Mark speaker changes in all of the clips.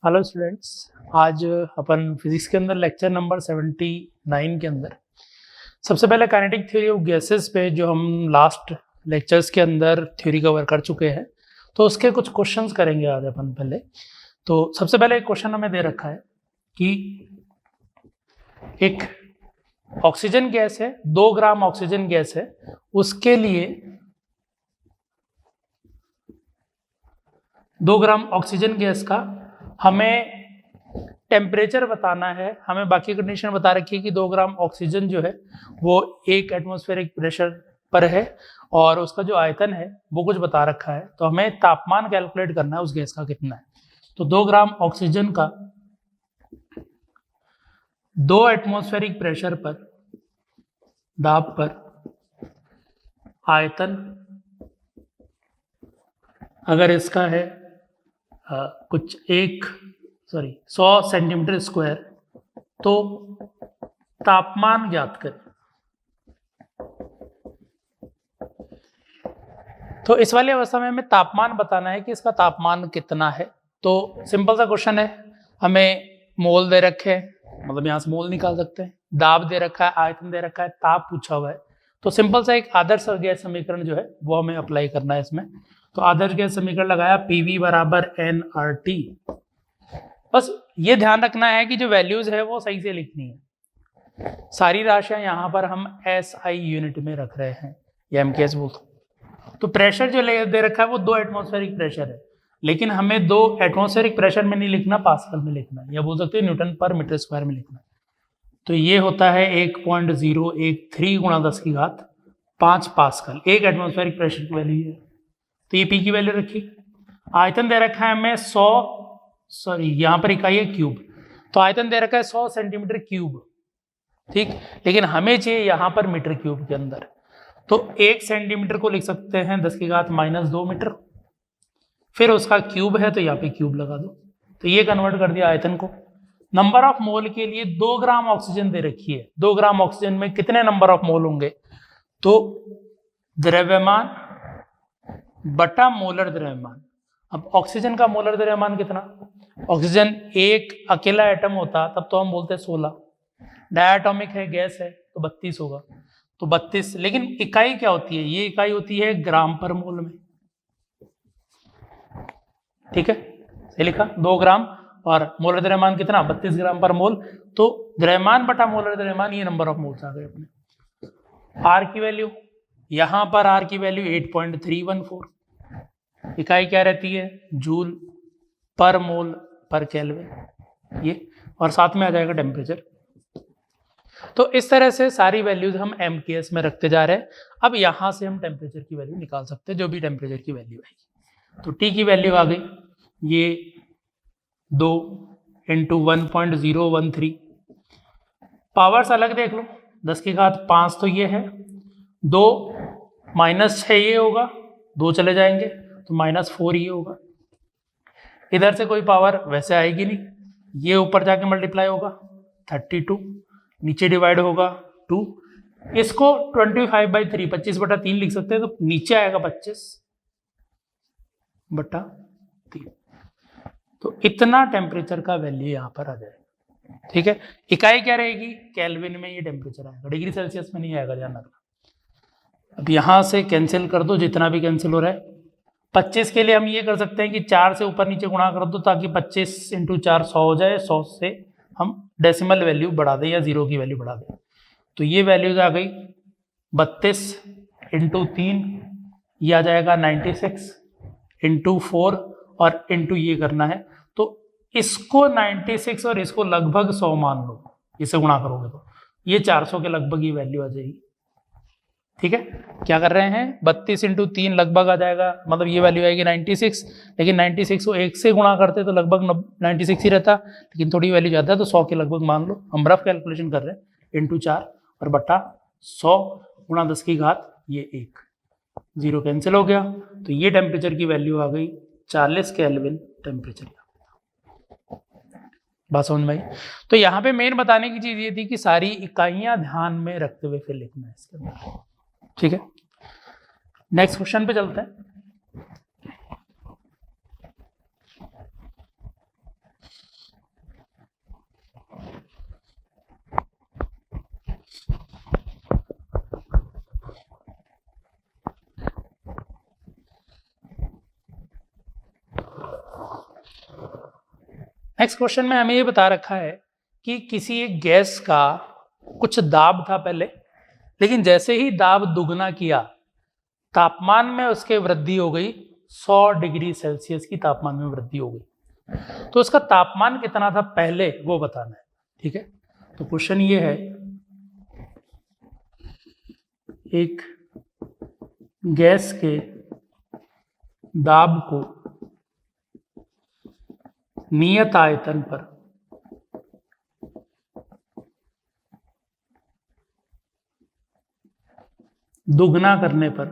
Speaker 1: Hello students, आज अपन physics के अंदर लेक्चर नंबर 79 के अंदर सबसे पहले काइनेटिक थ्योरी ऑफ गैसेस पे जो हम लास्ट लेक्चर्स के अंदर थ्योरी कवर कर चुके हैं, तो उसके कुछ क्वेश्चंस करेंगे आज अपन पहले। तो सबसे पहले एक क्वेश्चन हमें दे रखा है कि एक ऑक्सीजन गैस है, 2 ग्राम ऑक्सीजन गैस है, उसके लिए 2 ग्राम ऑक्सीजन गैस का हमें टेम्परेचर बताना है। हमें बाकी कंडीशन बता रखी है कि 2 ग्राम ऑक्सीजन जो है वो 1 एटमॉस्फेरिक प्रेशर पर है और उसका जो आयतन है वो कुछ बता रखा है। तो हमें तापमान कैलकुलेट करना है उस गैस का कितना है। तो 2 ग्राम ऑक्सीजन का 2 एटमॉस्फेरिक प्रेशर पर, दाब पर आयतन अगर इसका है कुछ 100 सेंटीमीटर स्क्वायर, तो तापमान ज्ञात करें। तो इस वाली अवस्था में हमें तापमान बताना है कि इसका तापमान कितना है। तो सिंपल सा क्वेश्चन है, हमें मोल दे रखे हैं, मतलब यहां से मोल निकाल सकते हैं, दाब दे रखा है, आयतन दे रखा है, ताप पूछा हुआ है। तो सिंपल सा एक आदर्श गैस समीकरण जो है वो हमें अप्लाई करना है इसमें। तो आदर्श गैस समीकरण लगाया PV बराबर nRT। बस ये ध्यान रखना है कि जो वैल्यूज है वो सही से लिखनी है। सारी राशियां यहाँ पर हम SI यूनिट में रख रहे हैं या MKS बोलते हैं। तो प्रेशर जो दे रखा है वो 2 एटमॉस्फेरिक प्रेशर है, लेकिन हमें 2 एटमॉस्फेरिक प्रेशर में नहीं लिखना, पास्कल में लिखना है, या बोल सकते हैं न्यूटन पर मीटर स्क्वायर में लिखना है। तो ये होता है 1.013 गुणा 10 की घात 5 पास्कल। 1 एटमॉस्फेरिक प्रेशर की वैल्यू है। तो ये P की वैल्यू रखी। आयतन दे रखा है हमें यहाँ पर इकाई है क्यूब, तो आयतन दे रखा है 100 सेंटीमीटर क्यूब, ठीक। लेकिन हमें चाहिए यहाँ पर मीटर क्यूब के अंदर, तो 1 सेंटीमीटर को लिख सकते हैं 10 की घात -2 मीटर, फिर उसका क्यूब है तो यहाँ पे क्यूब लगा दो। तो ये कन्वर्ट कर दिया आयतन को। नंबर ऑफ मोल के लिए 2 ग्राम ऑक्सीजन दे रखी है। 2 ग्राम ऑक्सीजन में कितने नंबर ऑफ मोल होंगे? तो द्रव्यमान बटा मोलर द्रव्यमान। अब ऑक्सीजन का मोलर द्रव्यमान कितना? ऑक्सीजन एक अकेला एटम होता तब तो हम बोलते 16, डायटोमिक है, गैस है, तो 32 होगा। तो 32, लेकिन इकाई क्या होती है? ये इकाई होती है ग्राम पर मोल में, ठीक है, सही लिखा। 2 ग्राम और मोलर द्रव्यमान कितना? 32 ग्राम पर मोल। तो द्रव्यमान बटा मोलर द्रव्यमान, ये नंबर ऑफ मोल्स आ गए अपने। आर की वैल्यू, यहां पर आर की वैल्यू 8.314। इकाई क्या रहती है? जूल पर मोल पर केल्विन, ये, और साथ में आ जाएगा टेम्परेचर। तो इस तरह से सारी वैल्यूज हम MKS में रखते जा रहे हैं। अब यहां से हम टेम्परेचर की वैल्यू निकाल सकते हैं, जो भी टेम्परेचर की वैल्यू आएगी। तो T की वैल्यू आ गई, ये 2 × 1.013। पावर्स अलग देख लो, 10 की घात 5 तो ये है, 2 -6 ये होगा, 2 चले जाएंगे तो -4 ये होगा। इधर से कोई पावर वैसे आएगी नहीं, ये ऊपर जाके मल्टीप्लाई होगा 32, नीचे डिवाइड होगा 2। इसको 25/3 25/3 लिख सकते हैं, तो नीचे आएगा 25/3। तो इतना टेम्परेचर का वैल्यू यहाँ पर आ जाएगा, ठीक है। इकाई क्या रहेगी? केल्विन में ये टेम्परेचर आएगा, डिग्री सेल्सियस में नहीं आएगा, ध्यान रखना। अब यहाँ से कैंसिल कर दो जितना भी कैंसिल हो रहा है। 25 के लिए हम ये कर सकते हैं कि 4 से ऊपर नीचे गुणा कर दो, ताकि 25 × 4 100 हो जाए। 100 से हम डेसिमल वैल्यू बढ़ा दें या 0 की वैल्यू बढ़ा दें। तो ये वैल्यूज आ गई 32 × 3, ये आ जाएगा 96 × 4, और इंटू ये करना है। तो इसको 96 और इसको लगभग 100 मान लो, इसे गुणा करोगे तो ये 400 के लगभग ये वैल्यू आ जाएगी, ठीक है। क्या कर रहे हैं? 32 × 3 लगभग आ जाएगा, मतलब ये वैल्यू आएगी 96, लेकिन 96 को 1 से गुणा करते तो लगभग 96 ही रहता, लेकिन थोड़ी वैल्यू ज़्यादा है तो 100 के लगभग मान लो। हम रफ कैलकुलेशन कर रहे हैं, × 4 और बटा 100 गुणा 10 की घात ये 1, 0 कैंसिल हो गया। तो ये टेम्परेचर की वैल्यू आ गई 40 केल्विन टेम्परेचर। बात समझ में आई? तो यहाँ पे मेन बताने की चीज़ ये थी कि सारी इकाइयाँ ध्यान में रखते हुए फिर लिखना है इसके अंदर, ठीक है। नेक्स्ट क्वेश्चन पे चलते हैं। नेक्स्ट क्वेश्चन में हमें ये बता रखा है कि किसी एक गैस का कुछ दाब था पहले, लेकिन जैसे ही दाब दुगना किया तापमान में उसके वृद्धि हो गई, 100 डिग्री सेल्सियस की तापमान में वृद्धि हो गई। तो उसका तापमान कितना था पहले वो बताना है। ठीक है, तो क्वेश्चन ये है, एक गैस के दाब को नियत आयतन पर दुगना करने पर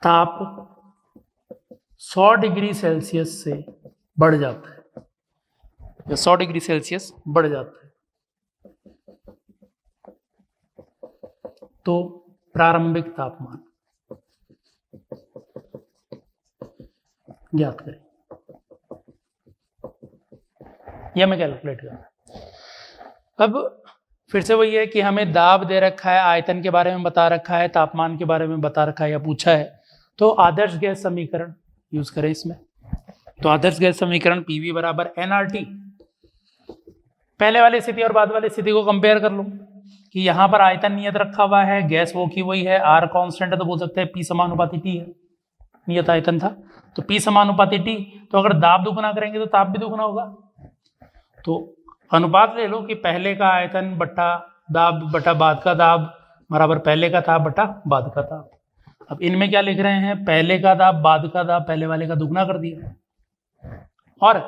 Speaker 1: ताप 100 डिग्री सेल्सियस से बढ़ जाता है, या 100 डिग्री सेल्सियस बढ़ जाता है, तो प्रारंभिक तापमान ज्ञात करें। यह हमें कैलकुलेट करना है। अब फिर से वही है कि हमें दाब दे रखा है, आयतन के बारे में बता रखा है, तापमान के बारे में बता रखा है या पूछा है, तो आदर्श गैस समीकरण यूज करें इसमें। तो आदर्श गैस समीकरण PV बराबर nRT। पहले वाली स्थिति और बाद वाली स्थिति को कंपेयर कर लो कि यहाँ पर आयतन नियत रखा हुआ है, गैस वो की वही है, R कांस्टेंट है, तो बोल सकते हैं P समानुपाती T है, नियत आयतन था तो P समानुपाती T। तो अगर दाब दुगुना करेंगे तो ताप भी दुगुना होगा। तो अनुपात ले लो कि पहले का आयतन बट्टा दाब बटा बाद का दाब बराबर पहले का ताप बटा बाद का ताप। अब इनमें क्या लिख रहे हैं, पहले का दाब बाद का दाब पहले वाले का दुगना कर दिया, और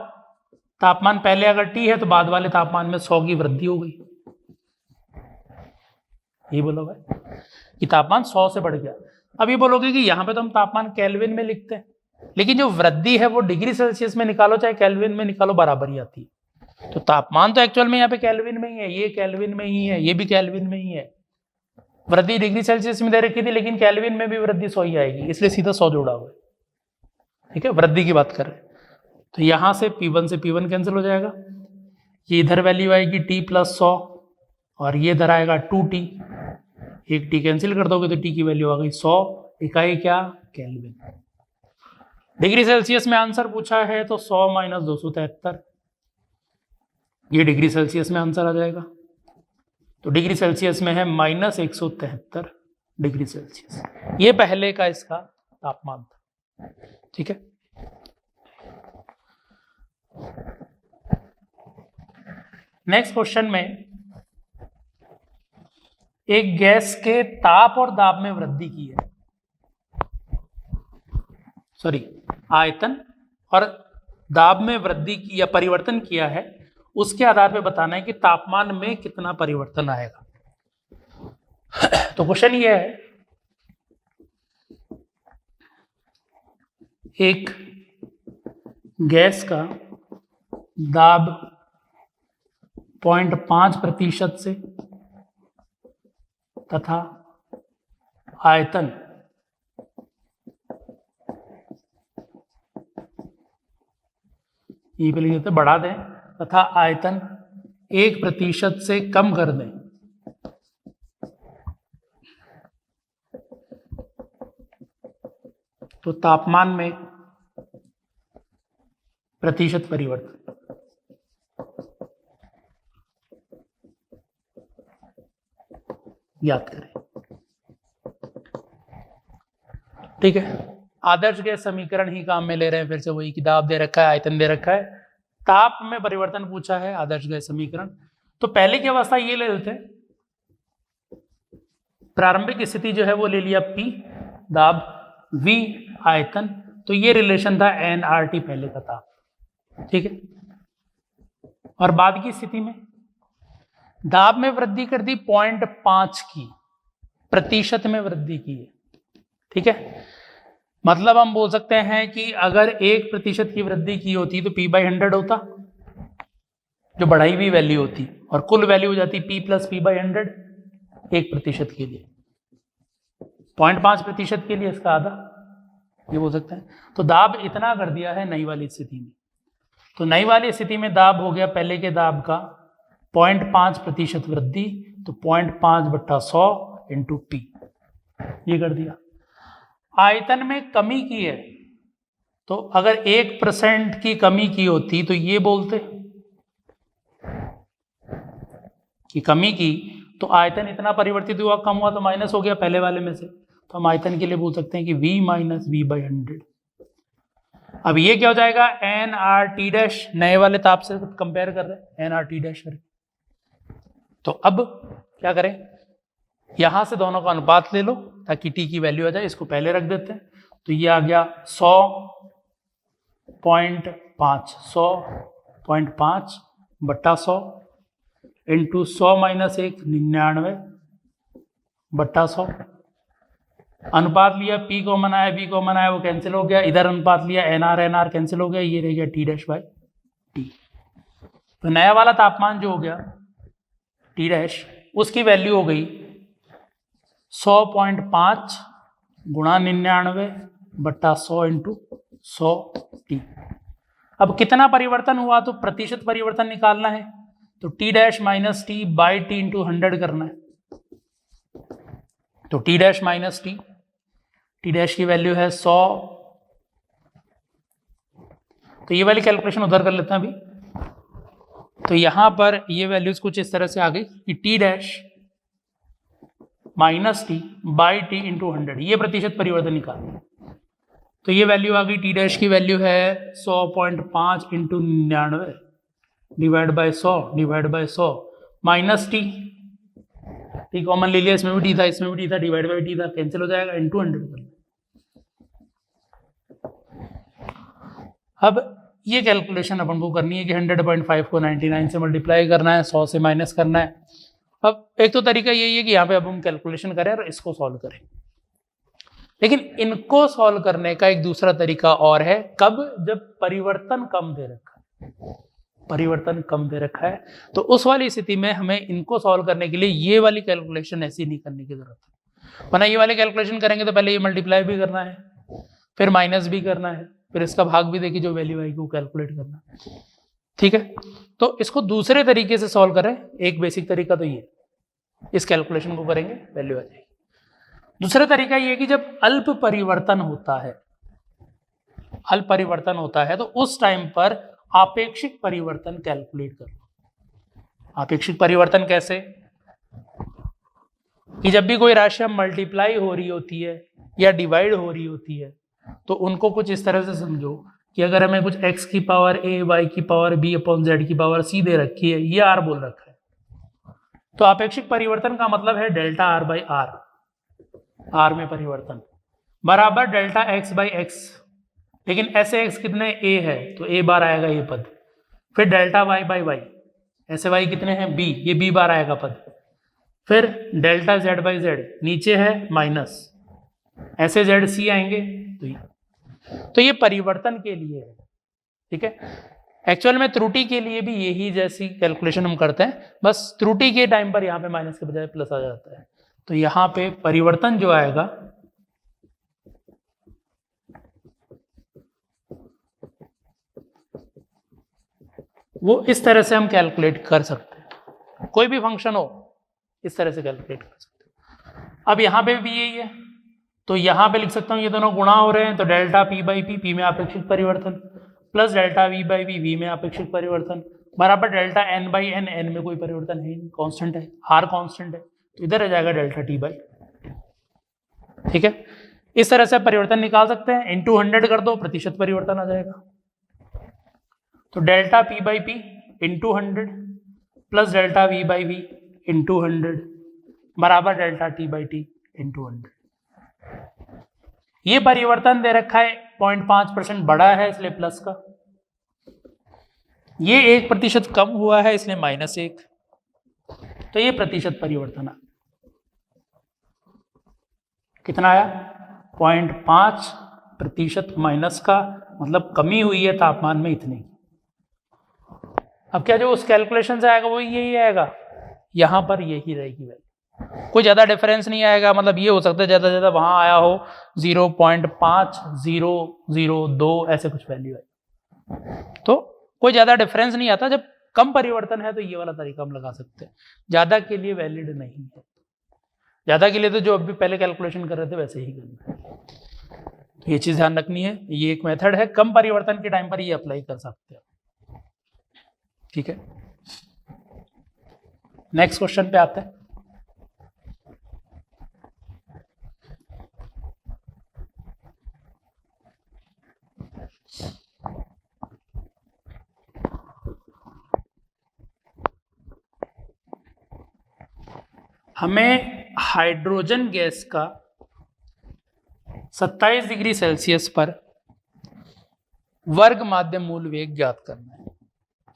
Speaker 1: तापमान पहले अगर T है तो बाद वाले तापमान में 100 की वृद्धि हो गई। ये बोलोगे कि तापमान 100 से बढ़ गया। अब ये बोलोगे कि यहाँ पे तो हम तापमान केल्विन में लिखते हैं, लेकिन जो वृद्धि है वो डिग्री सेल्सियस में निकालो चाहे केल्विन में निकालो बराबर ही आती है। तो तापमान तो एक्चुअल में यहाँ पे केल्विन में ही है, ये केल्विन में ही है, ये भी केल्विन में ही है। वृद्धि डिग्री सेल्सियस में दे रखी थी, लेकिन केल्विन में भी वृद्धि 100 ही आएगी, इसलिए सीधा 100 जोड़ा हुआ है। ठीक है, वृद्धि की बात कर रहे हैं। तो यहां से P1 से P1 कैंसिल हो जाएगा, ये इधर वैल्यू आएगी T प्लस 100 और ये इधर आएगा 2T, एक T कैंसिल कर दोगे तो T की वैल्यू आ गई 100, इकाई क्या, केल्विन। डिग्री सेल्सियस में आंसर पूछा है तो 100 माइनस 273, ये डिग्री सेल्सियस में आंसर आ जाएगा। तो डिग्री सेल्सियस में है माइनस 173 डिग्री सेल्सियस, ये पहले का इसका तापमान था। ठीक है, नेक्स्ट क्वेश्चन में एक गैस के ताप और दाब में वृद्धि की है, सॉरी आयतन और दाब में वृद्धि की या परिवर्तन किया है, उसके आधार पे बताना है कि तापमान में कितना परिवर्तन आएगा। तो क्वेश्चन ये है, एक गैस का दाब 0.5% से तथा आयतन ये पे लिखते बढ़ा दें तथा आयतन 1% से कम कर दें तो तापमान में प्रतिशत परिवर्तन। याद करें। ठीक है, आदर्श गैस समीकरण ही काम में ले रहे हैं, फिर से वही कि दाब दे रखा है, आयतन दे रखा है, ताप में परिवर्तन पूछा है, आदर्श गैस समीकरण। तो पहले की अवस्था ये ले लेते हैं, प्रारंभिक स्थिति जो है वो ले लिया P दाब, V आयतन, तो ये रिलेशन था nRT पहले का ताप। ठीक है, और बाद की स्थिति में दाब में वृद्धि कर दी 0.5 की, प्रतिशत में वृद्धि की है। ठीक है, मतलब हम बोल सकते हैं कि अगर 1% की वृद्धि की होती तो P/100 होता, जो बढ़ाई हुई वैल्यू होती, और कुल वैल्यू हो जाती P + P/100 1% के लिए, 0.5% के लिए इसका आधा, ये बोल सकते हैं। तो दाब इतना कर दिया है नई वाली स्थिति में। तो नई वाली स्थिति में दाब हो गया पहले के दाब का 0.5% वृद्धि, तो 0.5/100 × P, ये कर दिया। आयतन में कमी की है, तो अगर 1% की कमी की होती तो ये बोलते कि कमी की तो आयतन इतना परिवर्तित हुआ, कम हुआ तो माइनस हो गया पहले वाले में से, तो हम आयतन के लिए बोल सकते हैं कि v माइनस वी बाई 100। अब ये क्या हो जाएगा, एन आर टी डैश, नए वाले ताप से कंपेयर कर रहे हैं एन आर टी डैश करें। तो अब क्या करें, यहां से दोनों का अनुपात ले लो ताकि टी की वैल्यू आ जाए, इसको पहले रख देते हैं। तो ये आ गया 100.5 बट्टा 100 इंटू 100 माइनस 1 99 बट्टा 100। अनुपात लिया, पी कॉमन आया, बी कॉमन आया, वो कैंसिल हो गया। इधर अनुपात लिया, एन आर कैंसिल हो गया, ये रह गया टी डैश बाई टी। तो नया वाला तापमान जो हो गया टी डैश, उसकी वैल्यू हो गई 100.5 गुणा 99 बट्टा 100 इंटू 100 टी। अब कितना परिवर्तन हुआ, तो प्रतिशत परिवर्तन निकालना है, तो T dash minus T by T into 100 करना है। तो T dash minus T, T dash की वैल्यू है 100, तो ये वाली कैलकुलेशन उधर कर लेते हैं अभी। तो यहां पर ये वैल्यूज कुछ इस तरह से आ गई कि T dash minus T by T into 100, ये प्रतिशत परिवर्तन निकालना। तो ये वैल्यू आ गई, टी डैश की वैल्यू है 100.5 into 99 divide by 100 minus T, T common ले लिया, इसमें भी टी था, इसमें भी टी था, डिवाइड बाई टी था, कैंसिल हो जाएगा, इंटू 100 करना। अब ये कैलकुलेशन अपन को करनी है कि 100.5 को 99 से मल्टीप्लाई करना है, 100 से माइनस करना है। अब एक तो तरीका यही है कि यहाँ पे अब हम कैलकुलेशन करें और इसको सॉल्व करें, लेकिन इनको सॉल्व करने का एक दूसरा तरीका और है। कब, जब परिवर्तन कम दे रखा है, परिवर्तन कम दे रखा है, तो उस वाली स्थिति में हमें इनको सॉल्व करने के लिए ये वाली कैलकुलेशन ऐसी नहीं करने की जरूरत है। वरना ये वाली कैलकुलेशन करेंगे तो पहले ये मल्टीप्लाई भी करना है, फिर माइनस भी करना है, फिर इसका भाग भी देखिए जो वैल्यू आएगी वो कैलकुलेट करना। ठीक है, तो इसको दूसरे तरीके से सॉल्व करें। एक बेसिक तरीका तो ये, इस कैलकुलेशन को करेंगे वैल्यू आ जाएगी। दूसरा तरीका ये कि जब अल्प परिवर्तन होता है, अल्प परिवर्तन होता है, तो उस टाइम पर आपेक्षिक परिवर्तन कैलकुलेट करना। आपेक्षिक परिवर्तन कैसे, कि जब भी कोई राशि मल्टीप्लाई हो रही होती है या डिवाइड हो रही होती है, तो उनको कुछ इस तरह से समझो कि अगर हमें कुछ x की पावर a, y की पावर b अपॉन z की पावर c दे रखी है, ये r बोल रखा है, तो आपेक्षिक परिवर्तन का मतलब है delta r by R, r में परिवर्तन बराबर डेल्टा x बाई x। लेकिन ऐसे x कितने a है तो a बार आएगा ये पद, फिर डेल्टा y बाई y, ऐसे y कितने हैं b, ये b बार आएगा पद, फिर डेल्टा z बाई z, नीचे है माइनस, ऐसे जेड सी आएंगे। तो ये परिवर्तन के लिए है। ठीक है, एक्चुअल में त्रुटि के लिए भी यही जैसी कैलकुलेशन हम करते हैं, बस त्रुटि के टाइम पर यहाँ पे माइनस के बजाय प्लस आ जाता है। तो यहाँ पे परिवर्तन जो आएगा वो इस तरह से हम कैलकुलेट कर सकते हैं, कोई भी फंक्शन हो इस तरह से कैलकुलेट कर सकते हैं। अब यहाँ पे भी यही है, तो यहाँ पे लिख सकता हूँ ये दोनों गुणा हो रहे हैं, तो delta P by P, P में आपेक्षिक परिवर्तन, plus delta V by V, V में आपेक्षिक परिवर्तन, बराबर delta N by N, N में कोई परिवर्तन है नहीं, कांस्टेंट है, आर कांस्टेंट है, तो इधर आ जाएगा डेल्टा टी बाई। ठीक है, इस तरह से परिवर्तन निकाल सकते हैं। इंटू 100 कर दो, प्रतिशत परिवर्तन आ जाएगा। तो delta P by P into 100 plus delta V by V into 100 बराबर delta T by T into 100। ये परिवर्तन दे रखा है 0.5% बड़ा है इसलिए प्लस का, ये 1% कम हुआ है इसलिए -1, तो ये प्रतिशत परिवर्तन कितना आया, 0.5% माइनस का, मतलब कमी हुई है तापमान में इतनी। अब क्या जो उस कैलकुलेशन से आएगा वो यही आएगा, यहां पर यही रहेगी वैल्यू, कोई ज़्यादा डिफरेंस नहीं आएगा। मतलब ये हो सकता है ज़्यादा से ज़्यादा वहाँ आया हो 0.5002 ऐसे कुछ वैल्यू है, तो कोई ज़्यादा डिफरेंस नहीं आता। जब कम परिवर्तन है तो ये वाला तरीका हम लगा सकते हैं, ज़्यादा के लिए वैलिड नहीं है। ज़्यादा के लिए तो जो अभी पहले कैलकुलेशन कर रहे थे वैसे ही करना है। तो ये चीज ध्यान रखनी है, ये एक मेथड है, कम परिवर्तन के टाइम पर ये अप्लाई कर सकते हो। ठीक है, नेक्स्ट क्वेश्चन पे आते हैं। हमें हाइड्रोजन गैस का 27 डिग्री सेल्सियस पर वर्ग माध्य मूल वेग ज्ञात करना है।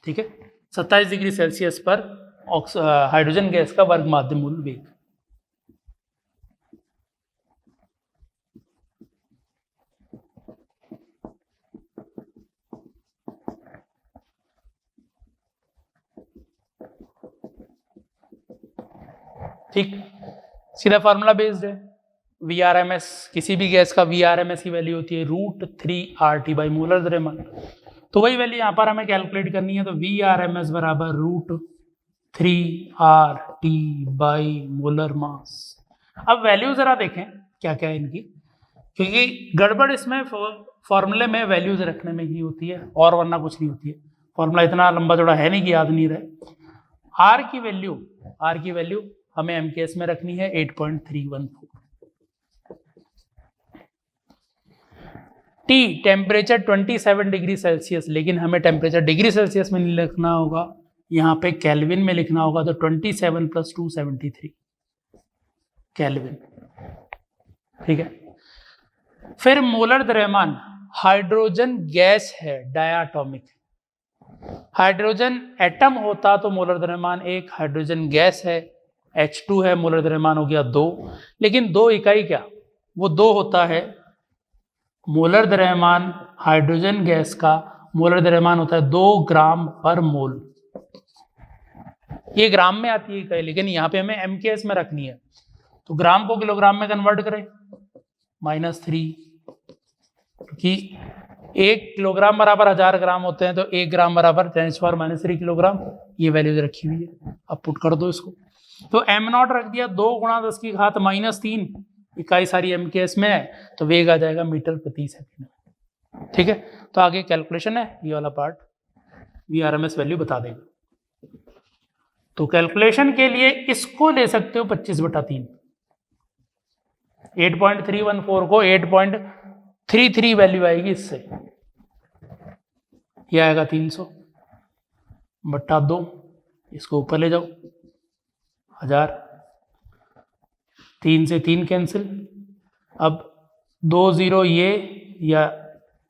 Speaker 1: ठीक है, 27 डिग्री सेल्सियस पर हाइड्रोजन गैस का वर्ग माध्य मूल वेग। ठीक, सीधा फार्मूला बेस्ड है। VRMS, किसी भी गैस का VRMS की वैल्यू होती है √3 RT बाई मोलर द्रव्यमान। तो वही वैल्यू यहाँ पर हमें कैलकुलेट करनी है, तो VRMS बराबर √3 RT बाई मोलर मास। अब वैल्यू जरा देखें क्या क्या है इनकी, क्योंकि गड़बड़ इसमें फॉर्मूले में वैल्यूज रखने में ही होती है, और वरना कुछ नहीं होती है। फॉर्मूला इतना लंबा चौड़ा है नहीं कि याद नहीं रहे। आर की वैल्यू हमें MKS में रखनी है 8.314। T टेम्परेचर 27 डिग्री सेल्सियस, लेकिन हमें टेम्परेचर डिग्री सेल्सियस में नहीं लिखना होगा, यहाँ पे केल्विन में लिखना होगा। तो 27 + 273 केल्विन। ठीक है, फिर मोलर द्रव्यमान, हाइड्रोजन गैस है, डायाटॉमिक। हाइड्रोजन एटम होता तो मोलर द्रव्यमान 1, हाइड्रोजन गैस है H2 है, मोलर द्रव्यमान हो गया 2। लेकिन 2 इकाई क्या, वो 2 होता है मोलर द्रव्यमान हाइड्रोजन गैस का। मोलर द्रव्यमान होता है 2 ग्राम पर मोल। ये ग्राम में आती है इकाई, लेकिन यहाँ पे हमें MKS में रखनी है। तो ग्राम को किलोग्राम में कन्वर्ट करें, -3, क्योंकि 1 किलोग्राम बराबर 1000 ग्राम होते हैं, तो 1 ग्राम बराबर 10⁻³ किलोग्राम। ये वैल्यूज रखी हुई है, अब पुट कर दो इसको। तो m0 रख दिया 2 × 10⁻³ इकाई सारी MKS में है, तो वेग आ जाएगा मीटर प्रति सेकंड। ठीक है, तो आगे कैलकुलेशन है, ये वाला पार्ट VRMS वैल्यू बता देगा। तो कैलकुलेशन के लिए इसको ले सकते हो 25/3, 8.314 को 8.33 वैल्यू आएगी इससे, ये आएगा 300/2। इसको ऊपर ले जाओ, 1000, 3 से 3 कैंसिल। अब 2 0 ये, या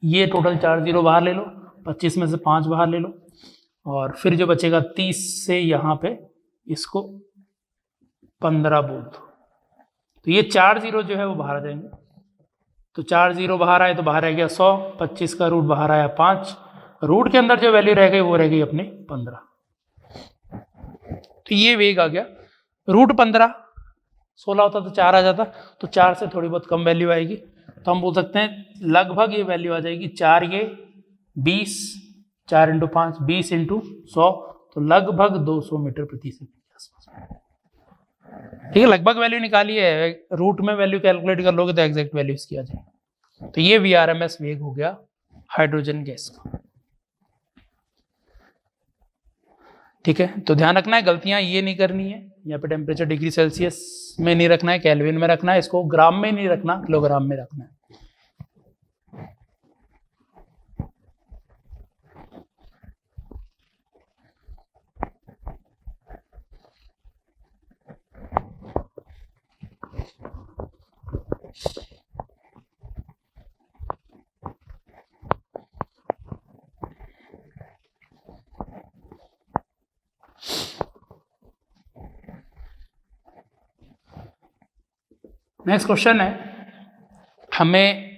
Speaker 1: ये टोटल 4 0 बाहर ले लो, 25 में से 5 बाहर ले लो, और फिर जो बचेगा 30 से यहाँ पे इसको 15 बोल दो। तो ये 4 0 जो है वो बाहर आ जाएंगे। तो 4 0 बाहर आए तो बाहर आ गया 100, 25 का रूट बाहर आया 5, रूट के अंदर जो वैल्यू रह गई वो रह गई अपने 15। तो ये वेग आ गया √15। 16 होता तो 4 आ जाता, तो 4 से थोड़ी बहुत कम वैल्यू आएगी। तो हम बोल सकते हैं लगभग ये वैल्यू आ जाएगी 4 ये 20, 4 × 5 20 × 100, तो लगभग 200 मीटर प्रति सेकंड के आसपास। ठीक है, लगभग वैल्यू निकाली है, रूट में वैल्यू कैलकुलेट कर लोगे तो एग्जैक्ट वैल्यू इसकी आ जाएगी। तो ये VRMS वेग हो गया हाइड्रोजन गैस का। ठीक है, तो ध्यान रखना है, गलतियां ये नहीं करनी है। यहाँ पे टेम्परेचर डिग्री सेल्सियस में नहीं रखना है, केल्विन में रखना है, इसको ग्राम में नहीं रखना, किलोग्राम में रखना है। नेक्स्ट क्वेश्चन है, हमें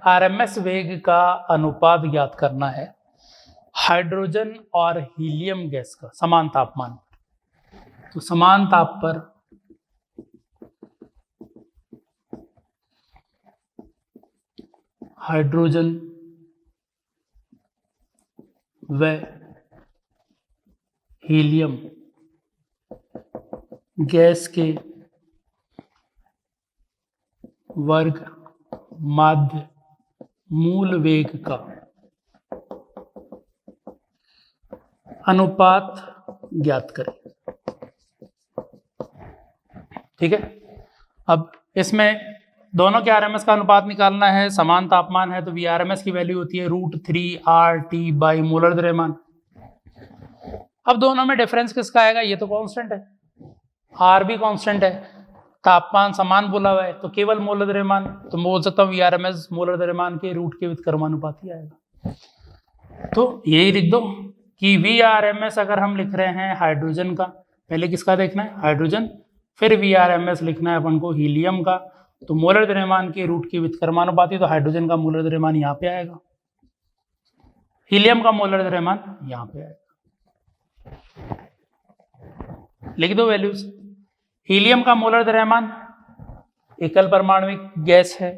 Speaker 1: RMS वेग का अनुपात ज्ञात करना है हाइड्रोजन और हीलियम गैस का समान तापमान। तो समान ताप पर हाइड्रोजन व हीलियम गैस के वर्ग माध्य मूल वेग का अनुपात ज्ञात करें। ठीक है, अब इसमें दोनों के आरएमएस का अनुपात निकालना है। समान तापमान है तो वीआरएमएस की वैल्यू होती है √3 RT बाई मोलर द्रव्यमान। अब दोनों में डिफरेंस किसका आएगा? ये तो कांस्टेंट है, आर भी कांस्टेंट है, तापमान समान बोला हुआ है तो केवल मोलर द्रव्यमान, तो मैं बोल सकता हूँ वीआरएमएस मोलर द्रव्यमान के रूट के व्युत्क्रमानुपाती आएगा। तो यही लिख दो कि वीआरएमएस अगर हम लिख रहे हैं हाइड्रोजन का, पहले किसका देखना है? हाइड्रोजन, फिर वीआरएमएस लिखना है अपन को हीलियम का, तो मोलर द्रव्यमान के रूट के व्युत्क्रमानुपाती, तो हाइड्रोजन का मोलर द्रव्यमान यहाँ पे आएगा, हीलियम का मोलर द्रव्यमान यहाँ पे आएगा। लिख दो वैल्यूज। हीलियम का मोलर द्रव्यमान, एकल परमाणुविक गैस है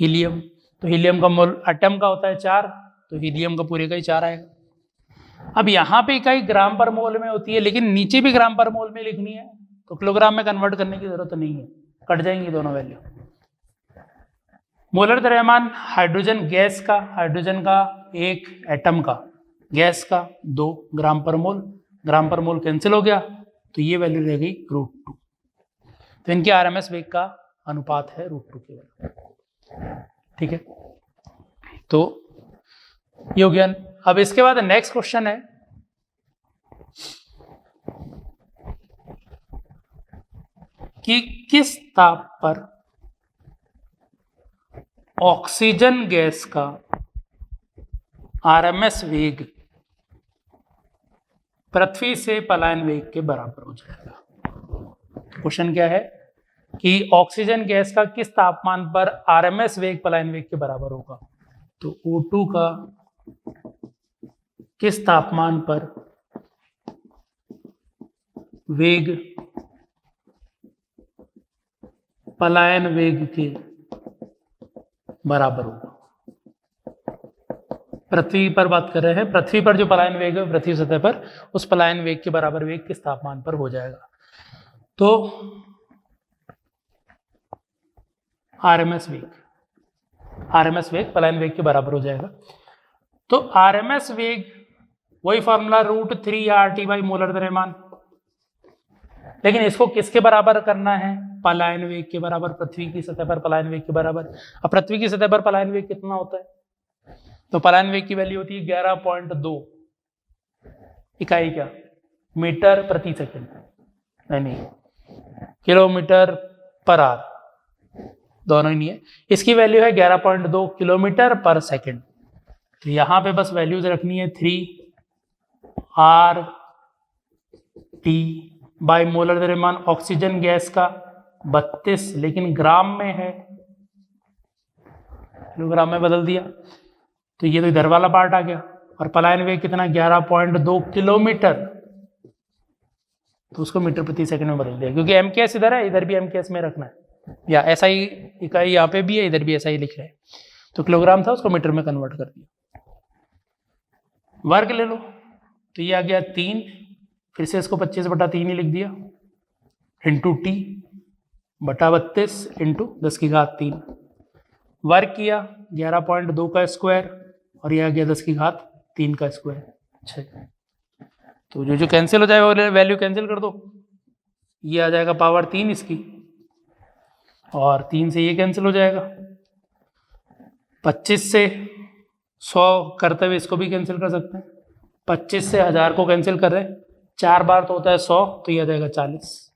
Speaker 1: हीलियम, तो हीलियम का मोल एटम का होता है 4, तो हीलियम का पूरे का ही 4 आएगा। अब यहाँ पे इकाई ग्राम पर मोल में होती है, लेकिन नीचे भी ग्राम पर मोल में लिखनी है, तो किलोग्राम में कन्वर्ट करने की जरूरत नहीं है, कट जाएंगी दोनों वैल्यू। मोलर द्रव्यमान हाइड्रोजन गैस का, हाइड्रोजन का 1, एटम का, गैस का 2 ग्राम पर मोल, ग्राम पर मोल कैंसिल हो गया, तो ये वैल्यू रह गई √2। तो इनके आरएमएस वेग का अनुपात है √2 के वैल्यू। ठीक है, तो ये हो गया। अब इसके बाद नेक्स्ट क्वेश्चन है कि किस ताप पर ऑक्सीजन गैस का आरएमएस वेग पृथ्वी से पलायन वेग के बराबर हो जाएगा। क्वेश्चन क्या है कि ऑक्सीजन गैस का किस तापमान पर आरएमएस वेग पलायन वेग के बराबर होगा? तो O2 का किस तापमान पर वेग पलायन वेग के बराबर होगा? पृथ्वी पर बात कर रहे हैं, पृथ्वी पर जो पलायन वेग है पृथ्वी सतह पर, उस पलायन वेग के बराबर वेग किस तापमान पर हो जाएगा? तो आरएमएस वेग पलायन वेग के बराबर हो जाएगा। तो आरएमएस वेग वही फॉर्मूला √3 RT बाई मोलर द्रव्यमान, लेकिन इसको किसके बराबर करना है? पलायन वेग के बराबर, पृथ्वी की सतह पर पलायन वेग के बराबर। अब पृथ्वी की सतह पर पलायन वेग कितना होता है? तो पलायन वेग की वैल्यू होती है 11.2 इकाई, क्या मीटर प्रति सेकंड, नहीं किलोमीटर पर आवर, दोनों ही नहीं है। इसकी वैल्यू है 11.2 किलोमीटर पर सेकंड। तो यहां पे बस वैल्यूज रखनी है 3 RT बाई मोलर द्रव्यमान। ऑक्सीजन गैस का 32, लेकिन ग्राम में है, किलोग्राम में बदल दिया, तो ये तो इधर वाला पार्ट आ गया। और पलायन वेग कितना? 11.2 किलोमीटर, तो उसको मीटर प्रति सेकंड में बदल दिया, क्योंकि MKS इधर है, इधर भी MKS में रखना है, या ऐसा ही इकाई यहाँ पे भी है, इधर भी ऐसा ही लिख रहे हैं, तो किलोग्राम था उसको मीटर में कन्वर्ट कर दिया। वर्ग ले लो, तो ये आ गया 3, फिर से इसको 25/3 ही लिख दिया, इंटू T बटा 32 इंटू 10⁻³ वर्ग किया 11.2 का स्क्वायर, और यह आ गया 10⁻³ का स्क्वायर। अच्छा, तो जो कैंसिल हो जाए वो वैल्यू कैंसिल कर दो, ये आ जाएगा पावर 3 इसकी, और 3 से ये कैंसिल हो जाएगा, 25 से 100 करते हुए इसको भी कैंसिल कर सकते हैं, 25 से 1000 को कैंसिल कर रहे हैं, 4 बार तो होता है 100, तो ये आ जाएगा 40।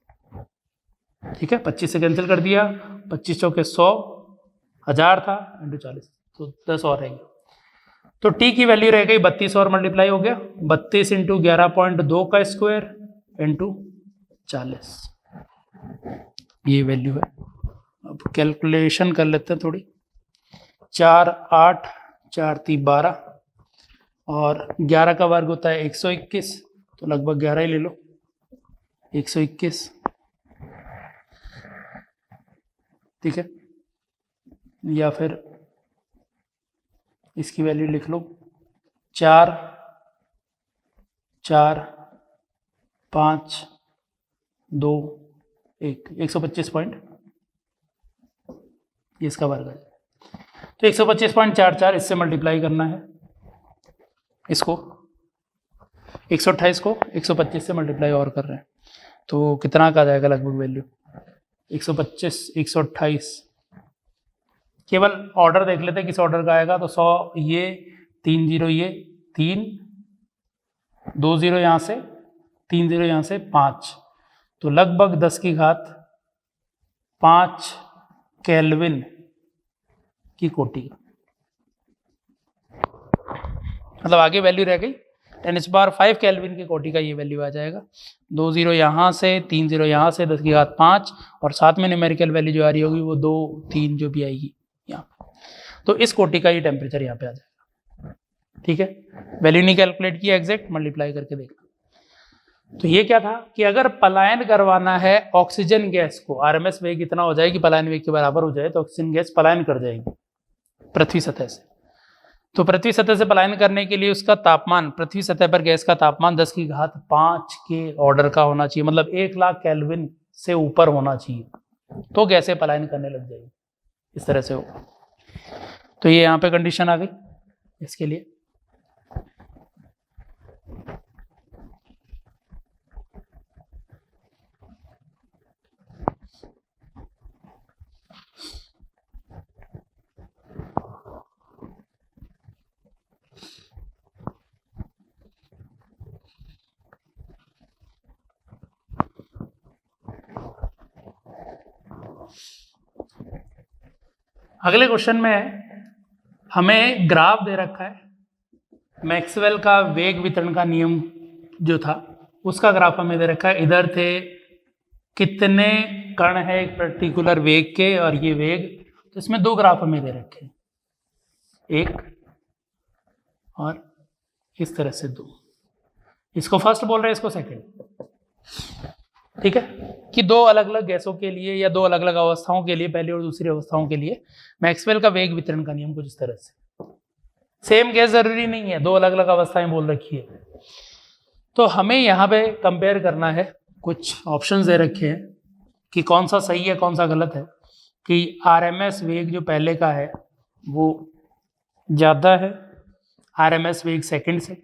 Speaker 1: ठीक है, 25 से कैंसिल कर दिया, 25 चौके 100, 1000 था इंटू 40, तो 10 और रहेगी। तो T की वैल्यू रह गई 32 और मल्टीप्लाई हो गया 32 इंटू 11.2 का स्क्वायर इंटू 40, ये वैल्यू है। अब कैलकुलेशन कर लेते हैं थोड़ी, 4 8 4 3 12, और 11 का वर्ग होता है 121, तो लगभग 11 ही ले लो, 121। ठीक है, या फिर इसकी वैल्यू लिख लो, 4 4 5 2 1, 125 पॉइंट, ये इसका वर्ग है। तो 125.44 इससे मल्टीप्लाई करना है, इसको 128 को 125 से मल्टीप्लाई और कर रहे हैं, तो कितना का जाएगा लगभग वैल्यू 125 128। केवल ऑर्डर देख लेते हैं किस ऑर्डर का आएगा, तो 100 ये 3 0 ये 3 2 0 यहाँ से 3 0 यहाँ से 5, तो लगभग 10 की घात 5 केल्विन की कोटि, मतलब आगे वैल्यू रह गई 10⁵ केल्विन की कोटि का ये वैल्यू आ जाएगा। 2 0 यहाँ से 3 0 यहाँ से 10 की घात 5 और साथ में न्यूमेरिकल वैल्यू जो आ रही होगी वो 2 3 जो भी आएगी यहाँ, तो इस कोटि का ये टेम्परेचर यहाँ पे आ जाएगा। ठीक है, वैल्यू नहीं कैलकुलेट किया एग्जैक्ट, मल्टीप्लाई करके देखना। तो ये क्या था कि अगर पलायन करवाना है ऑक्सीजन गैस को, आरएमएस वेग इतना हो जाए कि पलायन वेग के बराबर हो जाए, तो ऑक्सीजन गैस पलायन कर जाएगी पृथ्वी सतह से। तो पृथ्वी सतह से पलायन करने के लिए उसका तापमान, पृथ्वी सतह पर गैस का तापमान 10 की घात 5 के ऑर्डर का होना चाहिए, मतलब 1,00,000 केल्विन से ऊपर होना चाहिए, तो गैसें पलायन करने लग जाएगी, इस तरह से होगा। तो ये यहाँ पे कंडीशन आ गई इसके लिए। अगले क्वेश्चन में हमें ग्राफ दे रखा है, मैक्सवेल का वेग वितरण का नियम जो था उसका ग्राफ हमें दे रखा है। इधर थे कितने कण है एक पर्टिकुलर वेग के और ये वेग, तो इसमें 2 ग्राफ हमें दे रखे हैं, एक और इस तरह से 2। इसको फर्स्ट बोल रहे हैं, इसको सेकंड। ठीक है, कि 2 अलग अलग गैसों के लिए या 2 अलग अलग अवस्थाओं के लिए, पहली और दूसरी अवस्थाओं के लिए मैक्सवेल का वेग वितरण का नियम कुछ इस तरह से। सेम गैस जरूरी नहीं है, 2 अलग अलग अवस्थाएं बोल रखी है। तो हमें यहाँ पे कंपेयर करना है, कुछ ऑप्शंस दे रखे हैं कि कौन सा सही है कौन सा गलत है, कि आरएमएस वेग जो पहले का है वो ज़्यादा है आरएमएस वेग सेकंड से।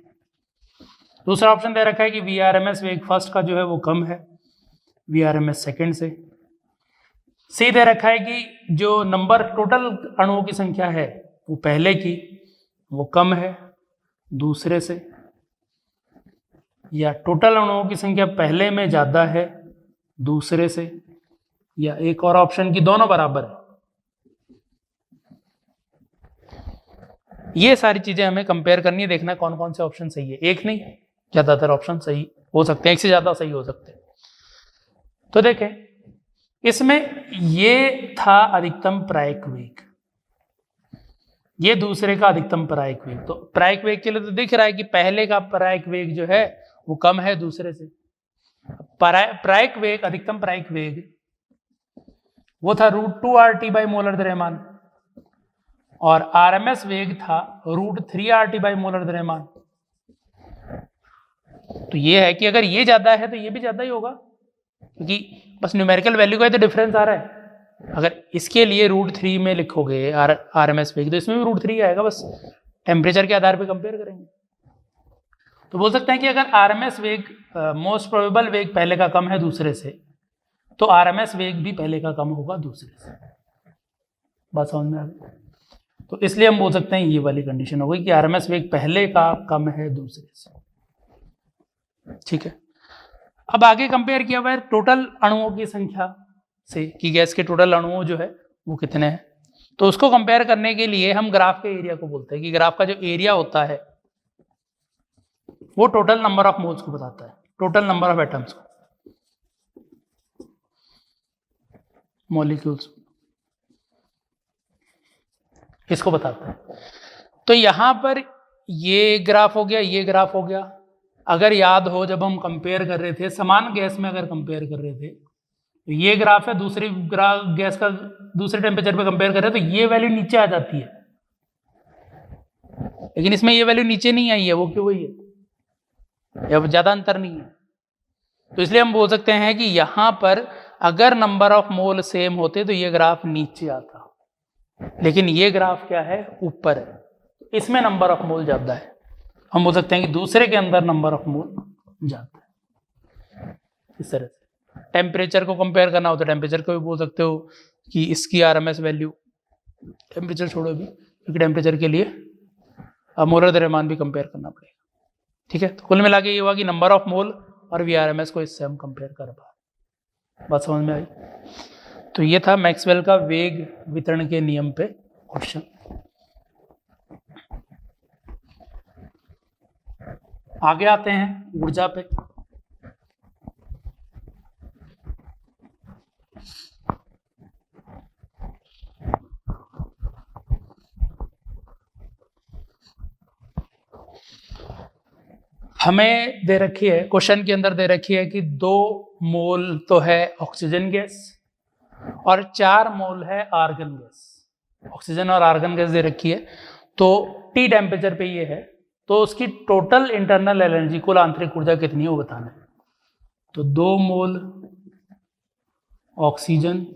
Speaker 1: दूसरा ऑप्शन दे रखा है कि वीआरएमएस वेग फर्स्ट का जो है वो कम है वीआरएमएस सेकंड से। सी दे रखा है कि जो नंबर टोटल अणुओं की संख्या है वो पहले की वो कम है दूसरे से, या टोटल अणुओं की संख्या पहले में ज़्यादा है दूसरे से, या एक और ऑप्शन की दोनों बराबर है। ये सारी चीजें हमें कंपेयर करनी है, देखना कौन कौन से ऑप्शन सही है। एक नहीं, ज्यादातर ऑप्शन सही हो सकते हैं, एक से ज्यादा सही हो सकते हैं। तो देखें, इसमें ये था अधिकतम प्रायिक वेग, ये दूसरे का अधिकतम प्रायिक वेग। तो प्रायिक वेग के लिए तो दिख रहा है कि पहले का प्रायिक वेग जो है वो कम है दूसरे से। प्रायिक वेग, अधिकतम प्रायिक वेग वो था √2 RT मोलर द्रव्यमान, और आरएमएस वेग था √3 RT मोलर द्रव्यमान। तो ये है कि अगर ये ज्यादा है तो ये भी ज्यादा ही होगा, क्योंकि बस न्यूमेरिकल वैल्यू का तो डिफरेंस आ रहा है। अगर इसके लिए √3 में लिखोगे आरएमएस वेग, तो इसमें भी √3 आएगा, बस टेम्परेचर के आधार पे कंपेयर करेंगे। तो बोल सकते हैं कि अगर आरएमएस वेग, मोस्ट प्रोबेबल वेग पहले का कम है दूसरे से, तो आरएमएस वेग भी पहले का कम होगा दूसरे से। बात समझ में आ गई? तो इसलिए हम बोल सकते हैं ये वाली कंडीशन हो गई कि आरएमएस वेग पहले का कम है दूसरे से। ठीक है, अब आगे कंपेयर किया हुआ है टोटल अणुओं की संख्या से, कि गैस के टोटल अणुओं जो है वो कितने हैं। तो उसको कंपेयर करने के लिए हम ग्राफ के एरिया को बोलते हैं, कि ग्राफ का जो एरिया होता है वो टोटल नंबर ऑफ मोल्स को बताता है, टोटल नंबर ऑफ एटम्स को, मॉलिक्यूल्स, इसको बताता है। तो यहां पर ये ग्राफ हो गया, ये ग्राफ हो गया। अगर याद हो, जब हम कंपेयर कर रहे थे समान गैस में, अगर कंपेयर कर रहे थे, तो ये ग्राफ है, दूसरी गैस का दूसरे टेम्परेचर पे कंपेयर कर रहे हैं, तो ये वैल्यू नीचे आ जाती है, लेकिन इसमें ये वैल्यू नीचे नहीं आई है। वो क्यों हुई है? अब ज्यादा अंतर नहीं है, तो इसलिए हम बोल सकते हैं कि यहां पर अगर नंबर ऑफ मोल सेम होते तो ये ग्राफ नीचे आता, लेकिन ये ग्राफ क्या है, ऊपर है, इसमें नंबर ऑफ मोल ज्यादा है। हम बोल सकते हैं कि दूसरे के अंदर नंबर ऑफ मोल ज्यादा है। इस तरह से टेम्परेचर को कंपेयर करना हो तो टेम्परेचर को भी बोल सकते हो कि इसकी आरएमएस वैल्यू, टेम्परेचर छोड़ो भी, क्योंकि टेम्परेचर के लिए मोलर द्रव्यमान भी कंपेयर करना पड़ेगा। ठीक है, तो कुल मिला के ये हुआ कि नंबर ऑफ मोल और वीआरएमएस को इससे हम कंपेयर कर पा। बात समझ में आई? तो ये था मैक्सवेल का वेग वितरण के नियम पे क्वेश्चन। आगे आते हैं ऊर्जा पे। हमें दे रखी है, क्वेश्चन के अंदर दे रखी है कि 2 मोल तो है ऑक्सीजन गैस और 4 मोल है आर्गन गैस। ऑक्सीजन और आर्गन गैस दे रखी है, तो T टेम्परेचर पे ये है, तो उसकी टोटल इंटरनल एनर्जी, कुल आंतरिक ऊर्जा कितनी है वो बताना है। तो 2 मोल ऑक्सीजन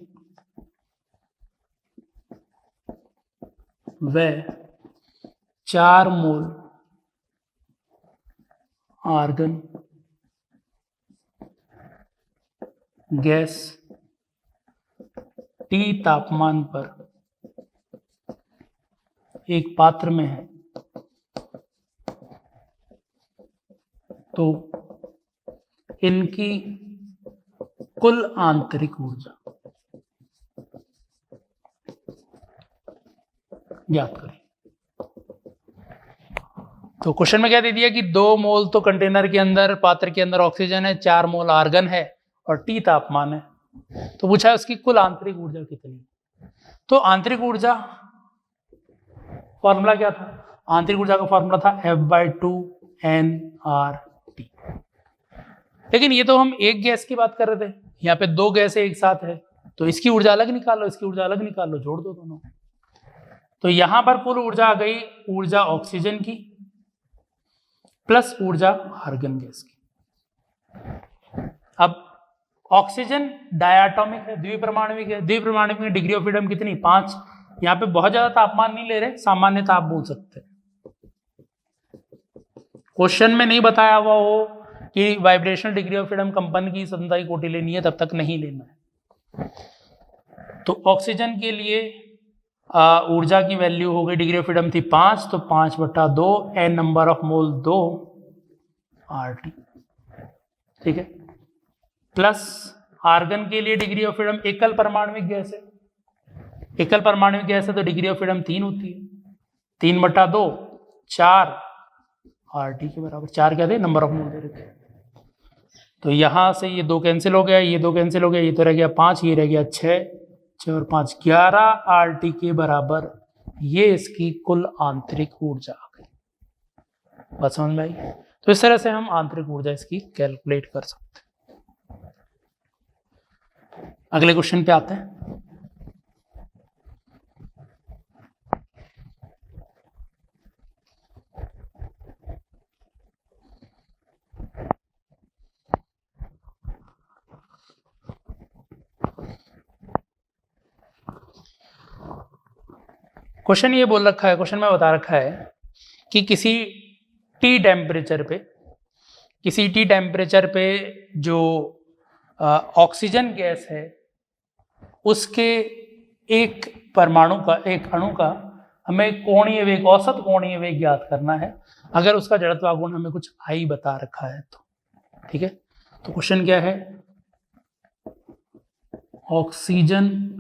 Speaker 1: व 4 मोल आर्गन गैस T तापमान पर एक पात्र में है, तो इनकी कुल आंतरिक ऊर्जा ज्ञात करें। तो क्वेश्चन में क्या दे दिया कि 2 मोल तो कंटेनर के अंदर, पात्र के अंदर ऑक्सीजन है, 4 मोल आर्गन है और T तापमान है, तो पूछा है उसकी कुल आंतरिक ऊर्जा कितनी। तो आंतरिक ऊर्जा फॉर्मूला क्या था? आंतरिक ऊर्जा का फॉर्मूला था F/2nRT। लेकिन ये तो हम एक गैस की बात कर रहे थे, यहाँ पे 2 गैस एक साथ है, तो इसकी ऊर्जा अलग निकाल लो, इसकी ऊर्जा अलग निकाल लो, जोड़ दो दोनों। तो यहां पर कुल ऊर्जा आ गई ऊर्जा ऑक्सीजन की प्लस ऊर्जा आर्गन गैस की। अब ऑक्सीजन डायटोमिक है, द्विपरमाणविक है। द्विपरमाणविक में डिग्री ऑफ फ्रीडम कितनी? 5। यहाँ पे बहुत ज्यादा तापमान नहीं ले रहे, सामान्य ताप बोल सकते हैं। क्वेश्चन में नहीं बताया हुआ हो कि वाइब्रेशनल डिग्री ऑफ फ्रीडम कंपन की स्वतंत्रता की कोटि लेनी है, तब तक नहीं लेना है। तो ऑक्सीजन के लिए ऊर्जा की वैल्यू हो गई, डिग्री ऑफ फ्रीडम थी 5, तो 5/2 n number of mole 2 RT। ठीक है, प्लस आर्गन के लिए डिग्री ऑफ फ्रीडम, एकल परमाणुविक गैस है, एकल परमाणुविक गैस है तो डिग्री ऑफ फ्रीडम 3 होती है, 3/2 4 RT के बराबर। 4 क्या थे? नंबर ऑफ मोल दे रखे। तो यहां से ये 2 कैंसिल हो गया, ये 2 कैंसिल हो गया, ये तो रह गया 5, ये रह गया 6, 6 और 5 11 RT के बराबर। ये इसकी कुल आंतरिक ऊर्जा आ गई। बात समझ में आई? तो इस तरह से हम आंतरिक ऊर्जा इसकी कैलकुलेट कर सकते हैं। अगले क्वेश्चन पे आते हैं। क्वेश्चन ये बोल रखा है, क्वेश्चन में बता रखा है कि किसी T टेम्परेचर पे, किसी T टेम्परेचर पे जो ऑक्सीजन गैस है उसके एक परमाणु का, एक अणु का हमें कोणीय वेग, औसत कोणीय वेग ज्ञात करना है, अगर उसका जड़त्व गुण हमें कुछ I बता रखा है तो। ठीक है, तो क्वेश्चन क्या है? ऑक्सीजन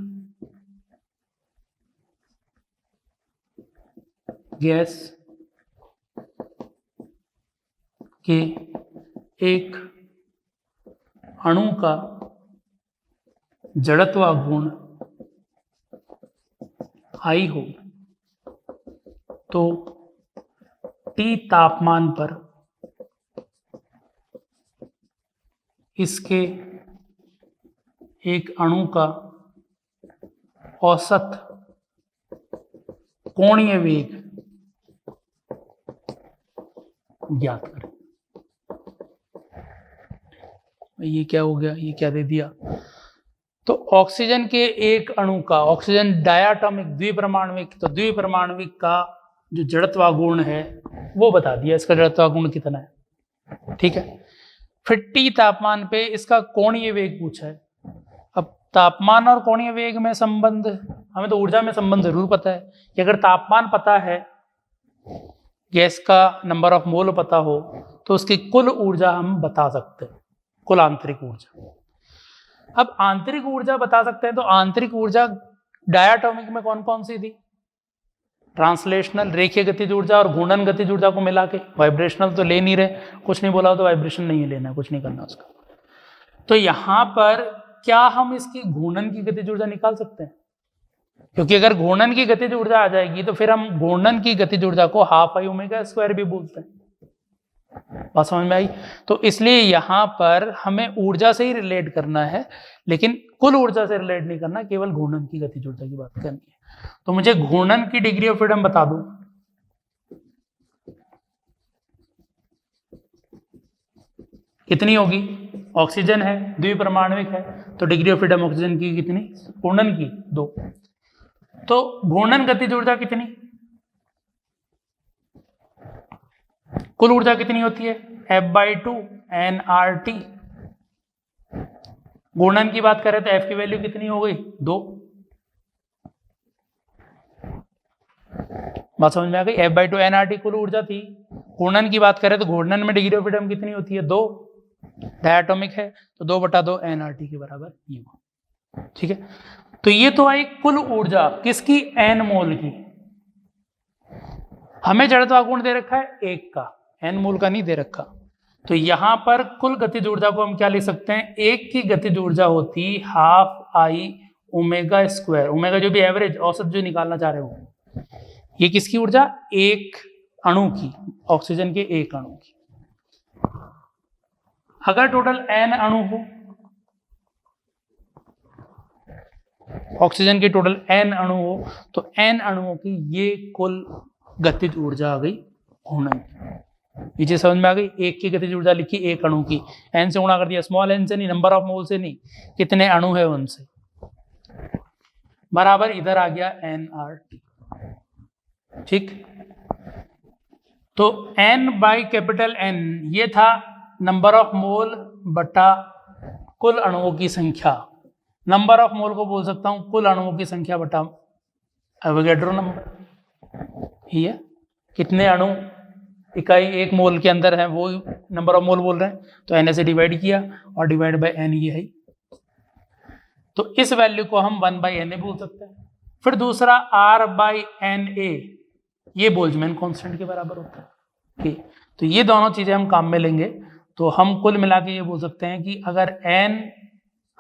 Speaker 1: गैस के एक अणु का जड़त्व गुण I हो तो T तापमान पर इसके एक अणु का औसत कोणीय वेग ज्ञात करें। ये क्या हो गया? ये क्या दे दिया? तो ऑक्सीजन के एक अणु का, ऑक्सीजन डायाटॉमिक द्विपरमाणुविक, तो द्विपरमाणुविक का जो जड़त्व गुण है वो बता दिया, इसका जड़त्व गुण कितना है। ठीक है, फिर T तापमान पे इसका कोणीय वेग पूछा है। अब तापमान और कोणीय वेग में संबंध, हमें तो ऊर्जा में संबंध जरूर पता है कि अगर तापमान पता है, गैस का नंबर ऑफ मोल पता हो, तो उसकी कुल ऊर्जा हम बता सकते हैं, कुल आंतरिक ऊर्जा। अब आंतरिक ऊर्जा बता सकते हैं, तो आंतरिक ऊर्जा डायाटॉमिक में कौन कौन सी थी? ट्रांसलेशनल, रेखीय गतिज ऊर्जा और घूर्णन गतिज ऊर्जा को मिला के। वाइब्रेशनल तो ले नहीं रहे, कुछ नहीं बोला तो वाइब्रेशन नहीं लेना, कुछ नहीं करना उसका। तो यहां पर क्या हम इसकी घूर्णन की गतिज ऊर्जा निकाल सकते हैं? क्योंकि अगर घूर्णन की गतिज ऊर्जा आ जाएगी तो फिर हम घूर्णन की गतिज ऊर्जा को हाफ आई ओमेगा स्क्वायर भी बोलते हैं। बात समझ में आई? तो इसलिए यहां पर हमें ऊर्जा से ही रिलेट करना है, लेकिन कुल ऊर्जा से रिलेट नहीं करना, केवल घूर्णन की गतिज ऊर्जा की बात करनी है। तो मुझे घूर्णन की डिग्री ऑफ फ्रीडम बता दो। कितनी होगी? ऑक्सीजन है, द्विपरमाणुविक है, तो डिग्री ऑफ फ्रीडम ऑक्सीजन की कितनी? घूर्णन की 2। तो घूर्णन गतिज ऊर्जा कितनी? कुल ऊर्जा कितनी होती है? F/2 nRT। घूर्णन की बात करें तो F की वैल्यू कितनी हो गई? 2। बात समझ में आ गई? F/2 nRT कुल ऊर्जा थी। घूर्णन की बात करें तो घूर्णन में डिग्री ऑफ फ्रीडम कितनी होती है? 2। डायटोमिक है तो 2/2 nRT के बराबर ये हुआ। ठीक है, तो ये तो आई कुल ऊर्जा किसकी? n मोल की। हमें जड़त्व गुण दे रखा है 1 का, n मोल का नहीं दे रखा। तो यहां पर कुल गतिज ऊर्जा को हम क्या लिख सकते हैं? 1 की गतिज ऊर्जा होती half I omega square, omega जो भी एवरेज औसत जो निकालना चाह रहे हो, ये किसकी ऊर्जा? एक अणु की, ऑक्सीजन के एक अणु की। अगर टोटल n अणु हो, ऑक्सीजन के टोटल n अणु हो, तो n अणुओं की ये कुल गतिज ऊर्जा आ गई घूर्णन। ये चीज समझ में आ गई? 1 की गतिज ऊर्जा लिखी एक अणु की, n से गुणा कर दिया, स्मॉल n से नहीं, नंबर ऑफ मोल से नहीं, कितने अणु है उनसे, बराबर इधर आ गया nRT। ठीक, तो n/N ये था नंबर ऑफ मोल बटा कुल अणुओं की संख्या। नंबर ऑफ मोल को बोल सकता हूं कुल अणुओं की संख्या बटा एवोगैड्रो नंबर। ही है, कितने अणु इकाई 1 मोल के अंदर है वो नंबर ऑफ मोल बोल रहे हैं, तो Na से डिवाइड किया और डिवाइड बाय n ये है। तो इस वैल्यू को हम 1/Na बोल सकते हैं। फिर दूसरा R/Na, ये बोल्ट्जमैन कांस्टेंट के बराबर होता है। ठीक, तो ये दोनों चीजें हम काम में लेंगे, तो हम कुल मिला के ये बोल सकते हैं कि अगर n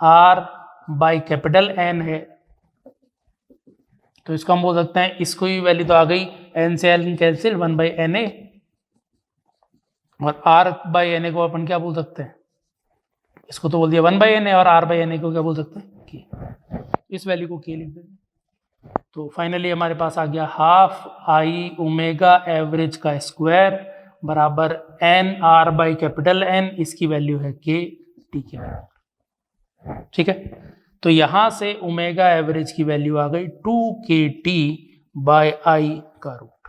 Speaker 1: R/N है, तो इसको हम बोल सकते हैं, इसको ही वैल्यू तो आ गई, n से n कैंसिल 1/Na, और R/Na को अपन क्या बोल सकते हैं? इसको तो बोल दिया 1/Na, और R/Na को क्या बोल सकते हैं? K। इस वैल्यू को K लिख देंगे। तो फाइनली हमारे पास आ गया हाफ आई ओमेगा एवरेज का स्क्वायर बराबर NR/N, इसकी वैल्यू है K T के बराबर। ठीक है, तो यहां से ओमेगा एवरेज की वैल्यू आ गई 2kT/I का रूट।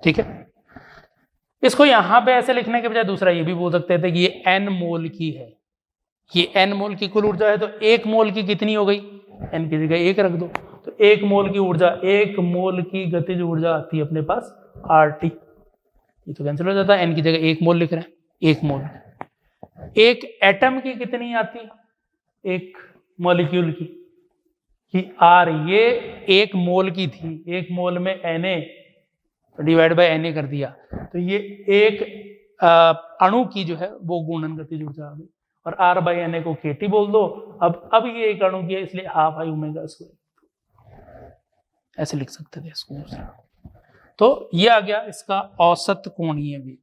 Speaker 1: ठीक है, इसको यहां पे ऐसे लिखने के बजाय दूसरा ये भी बोल सकते थे कि ये n मोल की है, ये n मोल की कुल ऊर्जा है, तो 1 मोल की कितनी हो गई? n की जगह 1 रख दो, तो 1 मोल की ऊर्जा, 1 मोल की गतिज ऊर्जा आती है अपने पास RT। ये तो कैंसिल हो जाता है, n की जगह 1 मोल लिख रहे हैं, 1 मोल। एक एटम की कितनी आती? एक मॉलिक्यूल की कि R, ये 1 मोल की थी, 1 मोल में Na डिवाइड बाय Na कर दिया, तो ये एक अणु की जो है वो घूर्णन गतिज ऊर्जा आ गई, और R/Na को KT बोल दो। अब ये एक अणु की है, इसलिए हाफ आई ओमेगा स्क्वायर, ऐसे लिख सकते थे इसको। तो ये आ गया इसका औसत कोणीय वेग।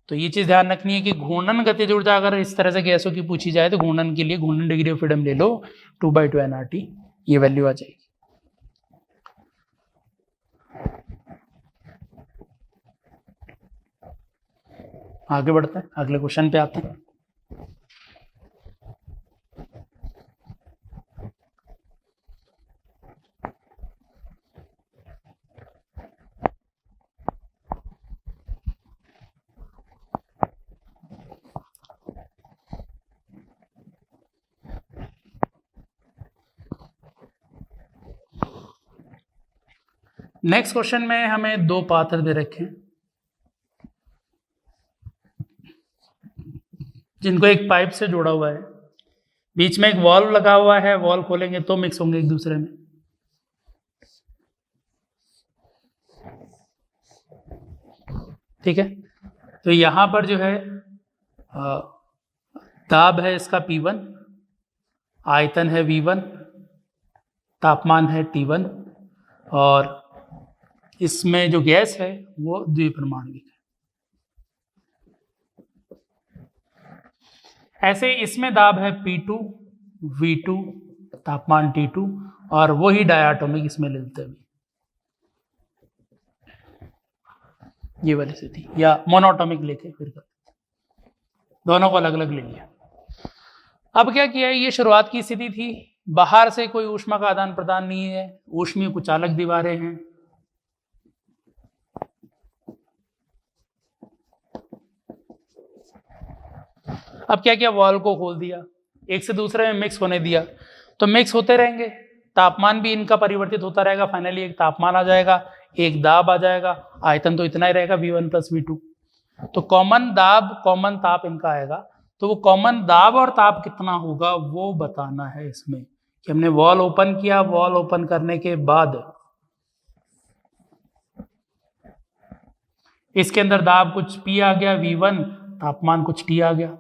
Speaker 1: तो ये चीज ध्यान रखनी है कि घूर्णन गतिज ऊर्जा अगर इस तरह से गैसों की पूछी जाए तो घूर्णन के लिए घूर्णन डिग्री ऑफ फ्रीडम ले लो 2/2 nRT, ये वैल्यू आ जाएगी। आगे बढ़ते हैं, अगले क्वेश्चन पे आते हैं। नेक्स्ट क्वेश्चन में हमें दो पात्र दे रखे हैं जिनको एक पाइप से जोड़ा हुआ है, बीच में एक वॉल्व लगा हुआ है, वॉल्व खोलेंगे तो मिक्स होंगे एक दूसरे में। ठीक है, तो यहां पर जो है दाब है इसका P1, आयतन है V1, तापमान है T1 और इसमें जो गैस है वो द्विपरमाणुक है। ऐसे इसमें दाब है P2, V2, तापमान T2 और वही डायटोमिक इसमें ले लेते हैं, ये वाली स्थिति, या मोनोटोमिक लेके फिर कर दोनों को अलग अलग ले लिया। अब क्या किया है, ये शुरुआत की स्थिति थी, बाहर से कोई ऊष्मा का आदान प्रदान नहीं है, ऊष्मीय कुचालक दीवारें हैं। अब क्या किया, वॉल्व को खोल दिया, एक से दूसरे में मिक्स होने दिया, तो मिक्स होते रहेंगे, तापमान भी इनका परिवर्तित होता रहेगा, फाइनली एक तापमान आ जाएगा, एक दाब आ जाएगा, आयतन तो इतना ही रहेगा V1 + V2, तो कॉमन दाब कॉमन ताप इनका आएगा। तो वो कॉमन दाब और ताप कितना होगा वो बताना है इसमें, कि हमने वॉल ओपन किया, वॉल ओपन करने के बाद इसके अंदर दाब कुछ P आ गया V1, तापमान कुछ T आ गया,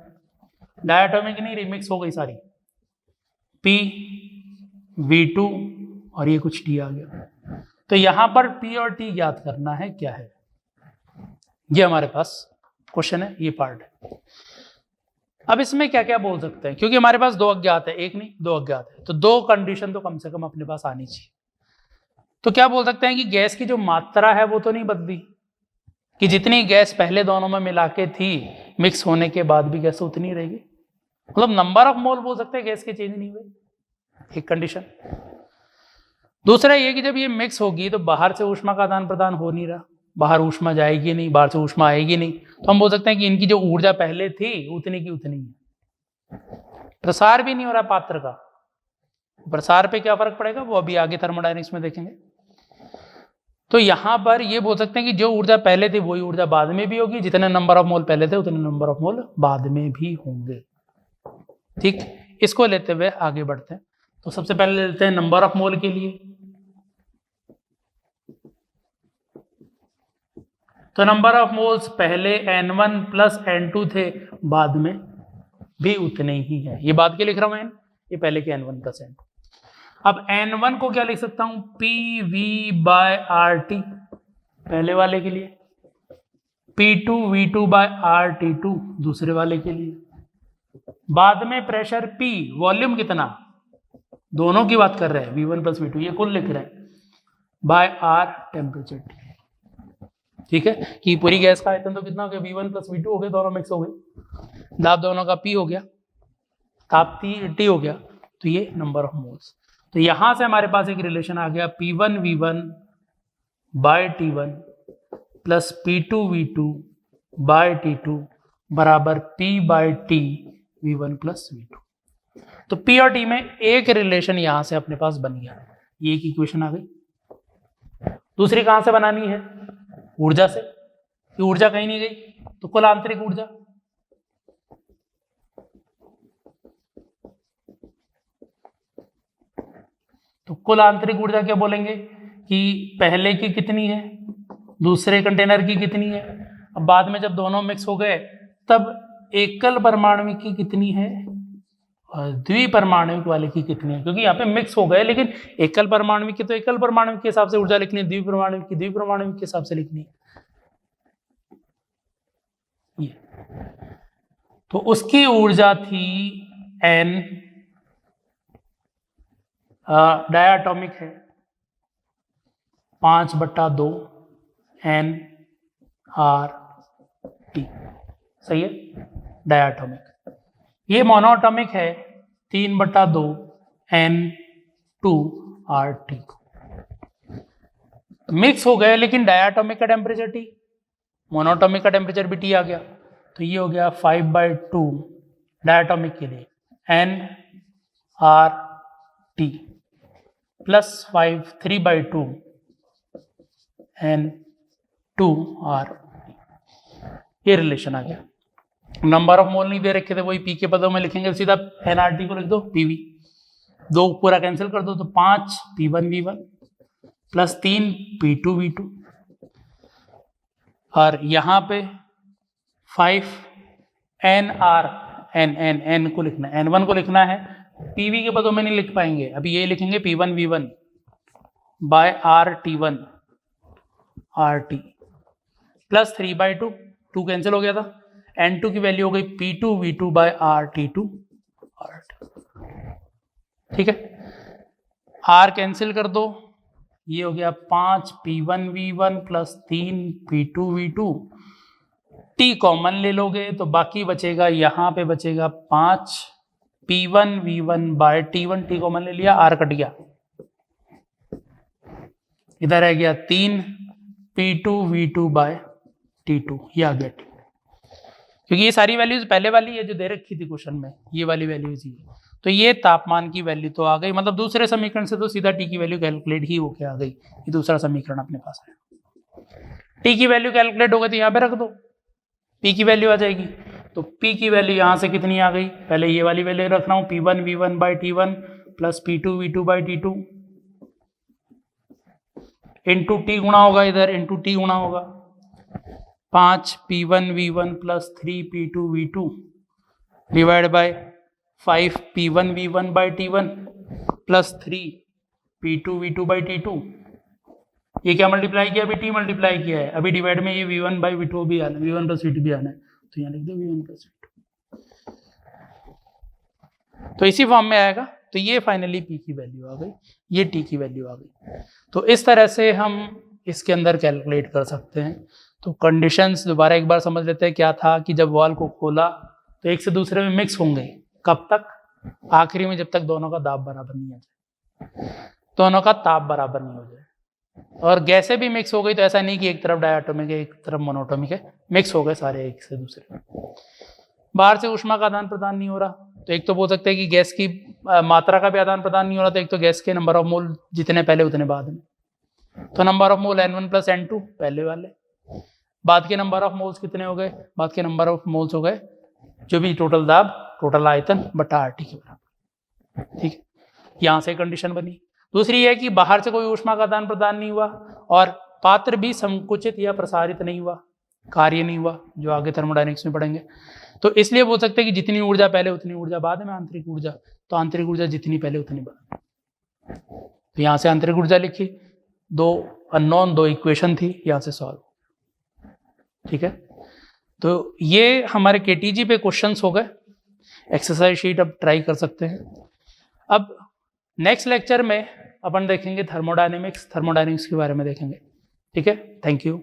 Speaker 1: डायटोमिक नहीं, रिमिक्स हो गई सारी, P V2 और ये कुछ T आ गया। तो यहां पर P और T ज्ञात करना है क्या है, ये हमारे पास क्वेश्चन है, ये पार्ट है। अब इसमें क्या क्या बोल सकते हैं, क्योंकि हमारे पास दो अज्ञात है, एक नहीं दो अज्ञात है, तो दो कंडीशन तो कम से कम अपने पास आनी चाहिए। तो क्या बोल सकते हैं कि गैस की जो मात्रा है वो तो नहीं बदली, कि जितनी गैस पहले दोनों में मिला के थी, मिक्स होने के बाद भी गैस उतनी रहेगी, मतलब नंबर ऑफ मोल बोल सकते हैं गैस के चेंज नहीं हुए, एक कंडीशन। दूसरा ये कि जब ये मिक्स होगी तो बाहर से ऊष्मा का आदान प्रदान हो नहीं रहा, बाहर ऊष्मा जाएगी नहीं, बाहर से ऊष्मा आएगी नहीं, तो हम बोल सकते हैं कि इनकी जो ऊर्जा पहले थी उतनी की उतनी है। प्रसार भी नहीं हो रहा पात्र का, प्रसार पे क्या फर्क पड़ेगा वो अभी आगे थर्मोडायनेमिक्स में देखेंगे। तो यहां पर ये बोल सकते हैं कि जो ऊर्जा पहले थी वही ऊर्जा बाद में भी होगी, जितने नंबर ऑफ मोल पहले थे उतने नंबर ऑफ मोल बाद में भी होंगे। ठीक, इसको लेते हुए आगे बढ़ते हैं। तो सबसे पहले लेते हैं नंबर ऑफ मोल के लिए। तो नंबर ऑफ मोल्स पहले N1 + N2 थे, बाद में भी उतने ही है, ये बाद के लिख रहा हूं मैं, ये पहले के N1 + N2। अब N1 को क्या लिख सकता हूं, PV/RT पहले वाले के लिए, P2 V2/RT2 दूसरे वाले के लिए, बाद में प्रेशर P, वॉल्यूम कितना, दोनों की बात कर रहे हैं, V1 + V2 ये कुल लिख रहे हैं, R टेम्परेचर T। ठीक है, कि पूरी गैस का आयतन तो कितना हो गया, V1 + V2 हो गए, दोनों मिक्स हो गए, दाब दोनों का P हो गया, ताप T हो गया, तो ये नंबर ऑफ मोल्स। तो यहां से हमारे पास एक रिलेशन आ गया, P1 V1/T1 + P2 V2/T2 बराबर P/T V1 + V2। तो P और T में एक रिलेशन यहां से अपने पास बन गया, ये एक इक्वेशन आ गई। दूसरी कहां से बनानी है, ऊर्जा से, कि ऊर्जा कहीं नहीं गई, तो कुल आंतरिक ऊर्जा, तो कुल आंतरिक ऊर्जा क्या बोलेंगे कि पहले की कितनी है, दूसरे कंटेनर की कितनी है, अब बाद में जब दोनों मिक्स हो गए तब एकल परमाणु की कितनी है और द्विपरमाणुक वाले की कितनी है, क्योंकि यहाँ पे मिक्स हो गए, लेकिन एकल परमाणु की तो एकल परमाणु के हिसाब से ऊर्जा लिखनी है, द्विपरमाणु की द्विपरमाणु के हिसाब से लिखनी है। ये तो उसकी ऊर्जा थी N, डायाटॉमिक है 5/2 NRT, सही है, डायाटॉमिक। ये मोनोटॉमिक है 3/2 N2RT। मिक्स हो गए, लेकिन डायाटॉमिक का टेम्परेचर T, मोनोटॉमिक का टेम्परेचर भी T आ गया, तो ये हो गया 5/2 डायाटॉमिक के लिए NRT + 5 3/2 N2R, ये रिलेशन आ गया। नंबर ऑफ मोल नहीं दे रखे थे, वही पी के पदों में लिखेंगे, सीधा NRT को लिख दो, PV, 2 पूरा कैंसिल कर दो तो 5 P1V1 प्लस 3 P2V2, और यहाँ पे 5 NR, N को लिखना है, N1 को लिखना है, PV के पदों में नहीं लिख पाएंगे, अभी ये लिखेंगे P1V1 bye RT1 RT plus 3/2, 2 cancel हो गया था, N2 की वैल्यू हो गई P2V2 बाय RT2 RT, ठीक है। R कैंसिल कर दो, ये हो गया 5 P1V1 plus 3 P2V2, T common ले लोगे तो बाकी बचेगा, यहाँ पे बचेगा 5 P1V1 bye T1, T common ले लिया, R कट गया, इधर रह गया 3 P2V2 बाय T2, ये आ गया T, क्योंकि ये सारी वैल्यूज पहले वाली है जो दे रखी थी क्वेश्चन में, ये वाली वैल्यूज ही है, तो ये तापमान की वैल्यू तो आ गई, मतलब दूसरे समीकरण से तो सीधा T की वैल्यू कैलकुलेट ही होके आ गई, ये दूसरा समीकरण अपने पास है। T की वैल्यू कैलकुलेट हो गई तो यहाँ पे रख दो, P की वैल्यू आ जाएगी, तो P की वैल्यू यहाँ से कितनी आ गई, पहले ये वाली वैल्यू रख रहा हूँ, P1V1 by T1 plus P2V2 by T2 into T गुणा होगा, इधर इंटू T गुणा होगा, 5 P1V1 plus 3 P2V2 divide by 5 P1V1 by T1 plus 3 P2V2 by T2, ये क्या मल्टीप्लाई किया, अभी T मल्टीप्लाई किया है, अभी डिवाइड में ये V1 बाई V2 भी आना है, V1 प्लस V2 भी आना है, तो यहाँ लिख दो V1 प्लस V2, तो इसी फॉर्म में आएगा, तो ये फाइनली P की वैल्यू आ गई, ये T की वैल्यू आ गई। तो इस तरह से हम इसके अंदर कैलकुलेट कर सकते हैं। तो कंडीशंस दोबारा एक बार समझ लेते हैं, क्या था कि जब वॉल को खोला तो एक से दूसरे में मिक्स होंगे, कब तक, आखिरी में जब तक दोनों का दाब बराबर नहीं आ जाए, दोनों का ताप बराबर नहीं हो जाए, और गैसें भी मिक्स हो गई, तो ऐसा नहीं कि एक तरफ डायटोमिक है एक तरफ मोनोटोमिक है, मिक्स हो गए सारे एक से दूसरे में। बाहर से ऊष्मा का आदान प्रदान नहीं हो रहा, तो एक तो बोल सकते हैं कि गैस की मात्रा का भी आदान प्रदान नहीं हो रहा, तो एक तो गैस के नंबर ऑफ मोल जितने पहले उतने बाद में, तो number of mole N1 plus N2 पहले वाले, बाद के नंबर ऑफ मोल्स कितने हो गए, बाद के नंबर ऑफ मोल्स हो गए जो भी टोटल दाब टोटल आयतन बटा RT के बराबर, ठीक है। यहाँ से कंडीशन बनी। दूसरी है कि बाहर से कोई ऊष्मा का आदान प्रदान नहीं हुआ और पात्र भी संकुचित या प्रसारित नहीं हुआ, कार्य नहीं हुआ, जो आगे थर्मोडायनेमिक्स में पढ़ेंगे। तो इसलिए बोल सकते हैं कि जितनी ऊर्जा पहले उतनी ऊर्जा बाद में आंतरिक ऊर्जा, तो आंतरिक ऊर्जा जितनी पहले उतनी बाद। तो यहाँ से आंतरिक ऊर्जा लिखी, 2 अननोन 2 इक्वेशन थी, यहाँ से सॉल्व, ठीक है। तो ये हमारे KTG पे क्वेश्चंस हो गए, एक्सरसाइज शीट अब ट्राई कर सकते हैं। अब नेक्स्ट लेक्चर में अपन देखेंगे थर्मोडायनेमिक्स के बारे में देखेंगे, ठीक है। Thank you.